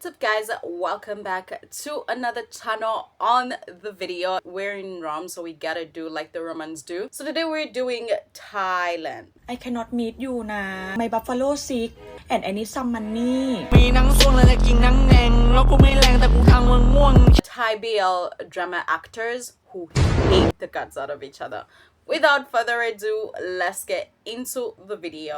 What's up guys, welcome back to another channel. On the video, we're in Rome, so we gotta do like the Romans do. So today we're doing Thailand. I cannot meet you นะ My buffalo sick and I need some money มีหนังส่วงและจะกินหนังแหน่งแล้วกูไม่แรงแต่กูทางมึงง่วง Thai BL drama actors who hate the guts out of each other. Without further ado, let's get into the video.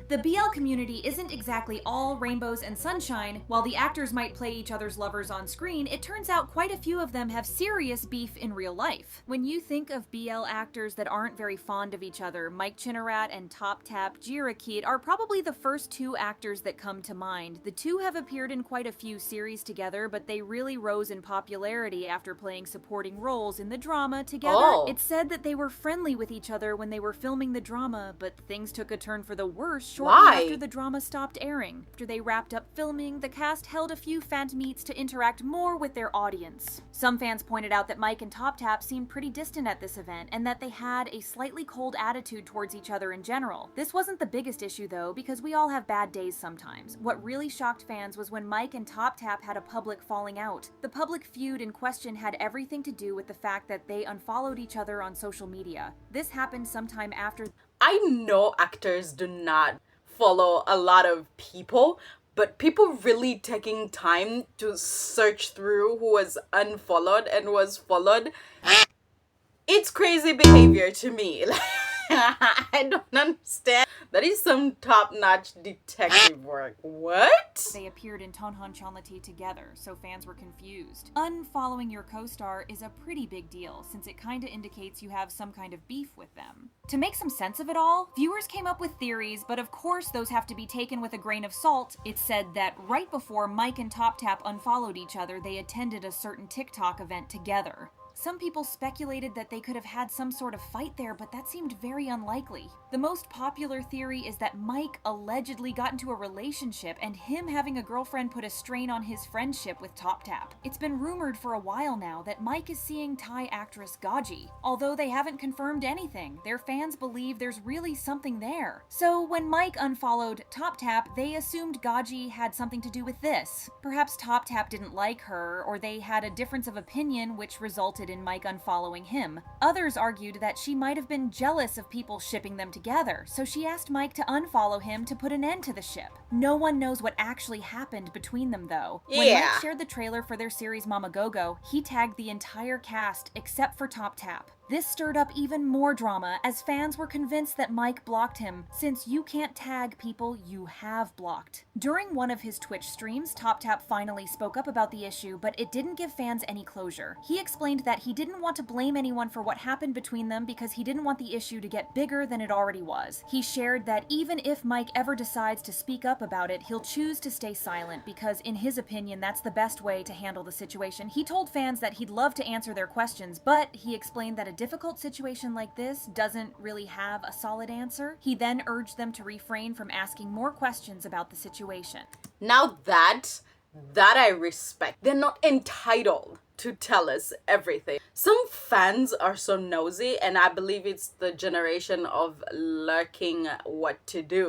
The BL community isn't exactly all rainbows and sunshine. While the actors might play each other's lovers on screen, it turns out quite a few of them have serious beef in real life. When you think of BL actors that aren't very fond of each other, Mike Chinnarat and Top Tap Jirakit are probably the first two actors that come to mind. The two have appeared in quite a few series together, but they really rose in popularity after playing supporting roles in the drama together. Oh. It's said that they were friendly with each other when they were filming the drama, but things took a turn for the worse shortly after the drama stopped airing. After they wrapped up filming, the cast held a few fan meets to interact more with their audience. Some fans pointed out that Mike and Top Tap seemed pretty distant at this event, and that they had a slightly cold attitude towards each other in general. This wasn't the biggest issue though, because we all have bad days sometimes. What really shocked fans was when Mike and Top Tap had a public falling out. The public feud in question had everything to do with the fact that they unfollowed each other on social media. This happened sometime after. I know actors do not follow a lot of people, but people really taking time to search through who was unfollowed and was followed, it's crazy behavior to me. I don't understand. That is some top-notch detective work. What? They appeared in Tonhan Chonlati together, so fans were confused. Unfollowing your co-star is a pretty big deal, since it kinda indicates you have some kind of beef with them. To make some sense of it all, viewers came up with theories, but of course those have to be taken with a grain of salt. It's said that right before Mike and Top Tap unfollowed each other, they attended a certain TikTok event together. Some people speculated that they could have had some sort of fight there, but that seemed very unlikely. The most popular theory is that Mike allegedly got into a relationship, and him having a girlfriend put a strain on his friendship with Top Tap. It's been rumored for a while now that Mike is seeing Thai actress Gaji. Although they haven't confirmed anything, their fans believe there's really something there. So when Mike unfollowed Top Tap, they assumed Gaji had something to do with this. Perhaps Top Tap didn't like her, or they had a difference of opinion which resulted in Mike unfollowing him. Others argued that she might have been jealous of people shipping them together, so she asked Mike to unfollow him to put an end to the ship. No one knows what actually happened between them though. When Mike shared the trailer for their series Mama Gogo, he tagged the entire cast except for Top Tap. This stirred up even more drama as fans were convinced that Mike blocked him, since you can't tag people you have blocked. During one of his Twitch streams, Top Tap finally spoke up about the issue, but it didn't give fans any closure. He explained that he didn't want to blame anyone for what happened between them because he didn't want the issue to get bigger than it already was. He shared that even if Mike ever decides to speak up about it, he'll choose to stay silent because in his opinion that's the best way to handle the situation. He told fans that he'd love to answer their questions, but he explained that a difficult situation like this doesn't really have a solid answer. He then urged them to refrain from asking more questions about the situation. Now that I respect. They're not entitled to tell us everything. Some fans are so nosy, and I believe it's the generation of lurking what to do.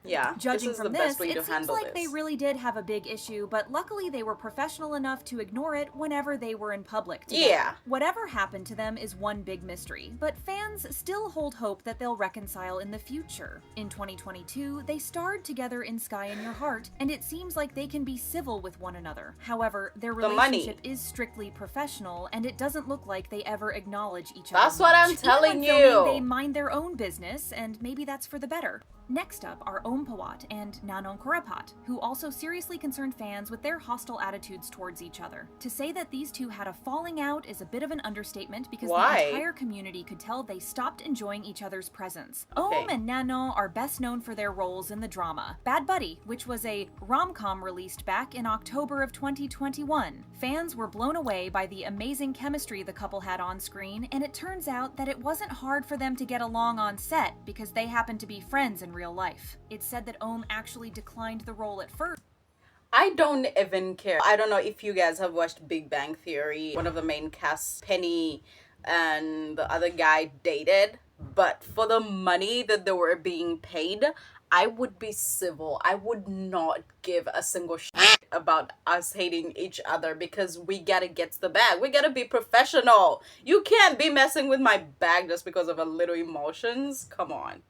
Yeah, Judging from this, it seems like this. they really did have a big issue, but luckily they were professional enough to ignore it whenever they were in public together. Yeah. Whatever happened to them is one big mystery, but fans still hold hope that they'll reconcile in the future. In 2022, they starred together in Sky in Your Heart, and it seems like they can be civil with one another. However, their relationship is strictly professional, and it doesn't look like they ever acknowledge each other. That's what I'm Even telling when filming, you. They mind their own business, and maybe that's for the better. Next up are Om Pawat and Nanon Kurapat, who also seriously concerned fans with their hostile attitudes towards each other. To say that these two had a falling out is a bit of an understatement because the entire community could tell they stopped enjoying each other's presence. Om and Nanon are best known for their roles in the drama Bad Buddy, which was a rom-com released back in October of 2021. Fans were blown away by the amazing chemistry the couple had on screen, and it turns out that it wasn't hard for them to get along on set because they happened to be friends in real life. It's said that Om actually declined the role at first. I don't even care. I don't know if you guys have watched Big Bang Theory. One of the main casts, Penny, and the other guy dated. But for the money that they were being paid, I would be civil. I would not give a single shit about us hating each other because we gotta get the bag. We gotta be professional. You can't be messing with my bag just because of a little emotions. Come on.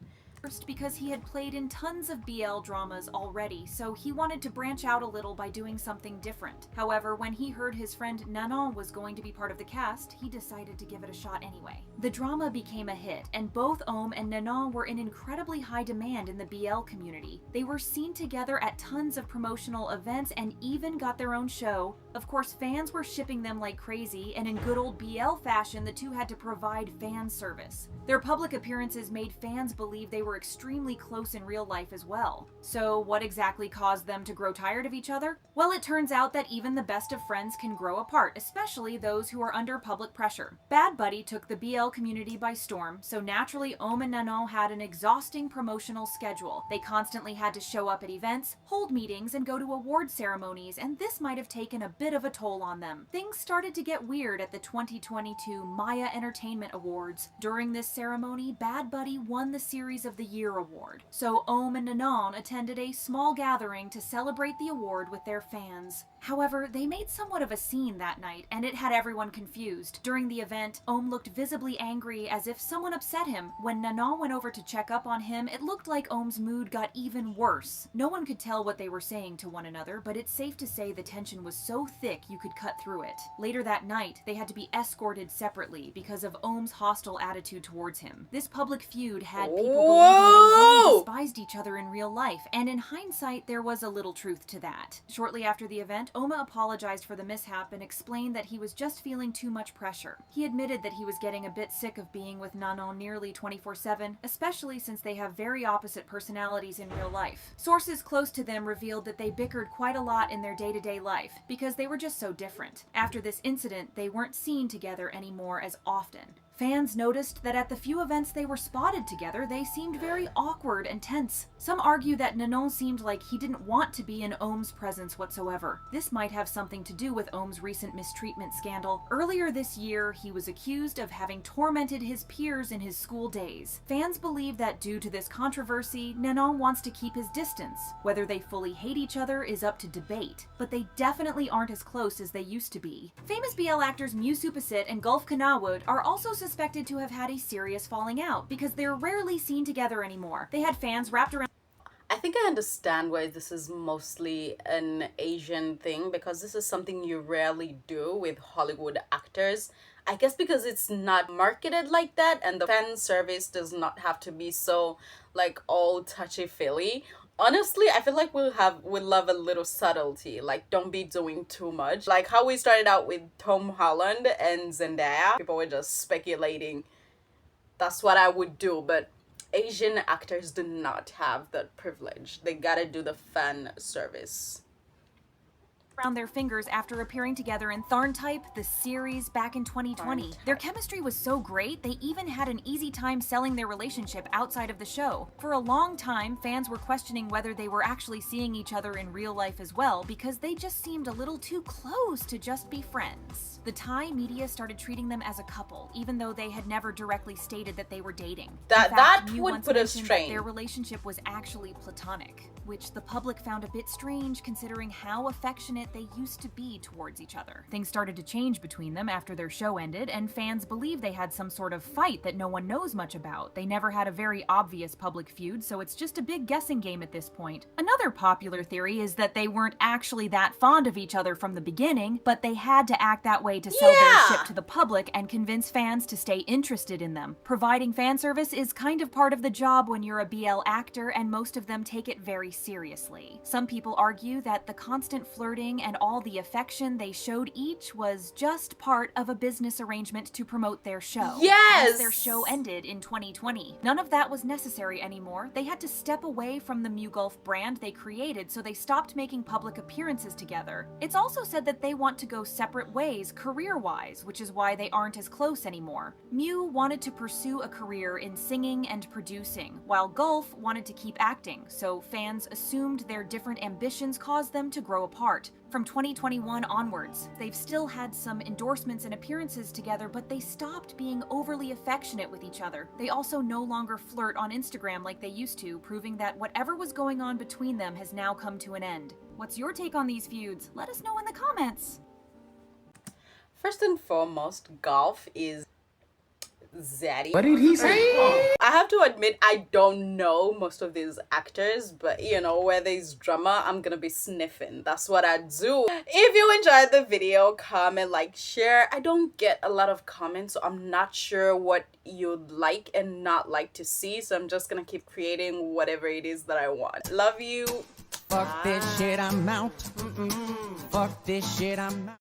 First, because he had played in tons of BL dramas already, so he wanted to branch out a little by doing something different. However, when he heard his friend Nanon was going to be part of the cast, he decided to give it a shot anyway. The drama became a hit, and both Ohm and Nanon were in incredibly high demand in the BL community. They were seen together at tons of promotional events and even got their own show. Of course, fans were shipping them like crazy, and in good old BL fashion, the two had to provide fan service. Their public appearances made fans believe they were extremely close in real life as well. So what exactly caused them to grow tired of each other? Well, it turns out that even the best of friends can grow apart, especially those who are under public pressure. Bad Buddy took the BL community by storm, so naturally Ohm and Nanon had an exhausting promotional schedule. They constantly had to show up at events, hold meetings, and go to award ceremonies, and this might have taken a bit of a toll on them. Things started to get weird at the 2022 Maya Entertainment Awards. During this ceremony, Bad Buddy won the Series of the Year award. So Ohm and Nanon attended a small gathering to celebrate the award with their fans. However, they made somewhat of a scene that night, and it had everyone confused. During the event, Ohm looked visibly angry as if someone upset him. When Nanon went over to check up on him, it looked like Ohm's mood got even worse. No one could tell what they were saying to one another, but it's safe to say the tension was so thick you could cut through it. Later that night, they had to be escorted separately because of Ohm's hostile attitude towards him. This public feud had people believing they really despised each other in real life, and in hindsight, there was a little truth to that. Shortly after the event, Oma apologized for the mishap and explained that he was just feeling too much pressure. He admitted that he was getting a bit sick of being with Nanon nearly 24/7, especially since they have very opposite personalities in real life. Sources close to them revealed that they bickered quite a lot in their day-to-day life, because they were just so different. After this incident, they weren't seen together anymore as often. Fans noticed that at the few events they were spotted together, they seemed very awkward and tense. Some argue that Nanon seemed like he didn't want to be in Ohm's presence whatsoever. This might have something to do with Ohm's recent mistreatment scandal. Earlier this year, he was accused of having tormented his peers in his school days. Fans believe that due to this controversy, Nanon wants to keep his distance. Whether they fully hate each other is up to debate, but they definitely aren't as close as they used to be. Famous BL actors Mew Supasit and Gulf Kanawood are also suspected to have had a serious falling out because they're rarely seen together anymore. They had fans wrapped around. I think I understand why this is mostly an Asian thing, because this is something you rarely do with Hollywood actors. I guess because it's not marketed like that, and the fan service does not have to be so like all touchy-feely. Honestly, I feel like we love a little subtlety. Like, don't be doing too much. Like how we started out with Tom Holland and Zendaya. People were just speculating. That's what I would do, but Asian actors do not have that privilege. They gotta do the fan service. Around their fingers after appearing together in Tharntype, the series back in 2020. Their chemistry was so great, they even had an easy time selling their relationship outside of the show. For a long time, fans were questioning whether they were actually seeing each other in real life as well, because they just seemed a little too close to just be friends. The Thai media started treating them as a couple, even though they had never directly stated that they were dating. That would put a strain. Their relationship was actually platonic, which the public found a bit strange considering how affectionate they used to be towards each other. Things started to change between them after their show ended, and fans believe they had some sort of fight that no one knows much about. They never had a very obvious public feud, so it's just a big guessing game at this point. Another popular theory is that they weren't actually that fond of each other from the beginning, but they had to act that way to sell their ship to the public and convince fans to stay interested in them. Providing fan service is kind of part of the job when you're a BL actor, and most of them take it very seriously. Some people argue that the constant flirting and all the affection they showed each was just part of a business arrangement to promote their show. Yes! Once their show ended in 2020, none of that was necessary anymore. They had to step away from the Mew Gulf brand they created, so they stopped making public appearances together. It's also said that they want to go separate ways career-wise, which is why they aren't as close anymore. Mew wanted to pursue a career in singing and producing, while Gulf wanted to keep acting, so fans assumed their different ambitions caused them to grow apart. From 2021 onwards, they've still had some endorsements and appearances together, but they stopped being overly affectionate with each other. They also no longer flirt on Instagram like they used to, proving that whatever was going on between them has now come to an end. What's your take on these feuds? Let us know in the comments. First and foremost, Golf is Zaddy. What did he say? I have to admit, I don't know most of these actors, but you know, where there's drama, I'm gonna be sniffing. That's what I do. If you enjoyed the video, comment, like, share. I don't get a lot of comments, so I'm not sure what you'd like and not like to see, so I'm just gonna keep creating whatever it is that I want. Love you. Fuck this shit, I'm out. Fuck this shit, I'm out.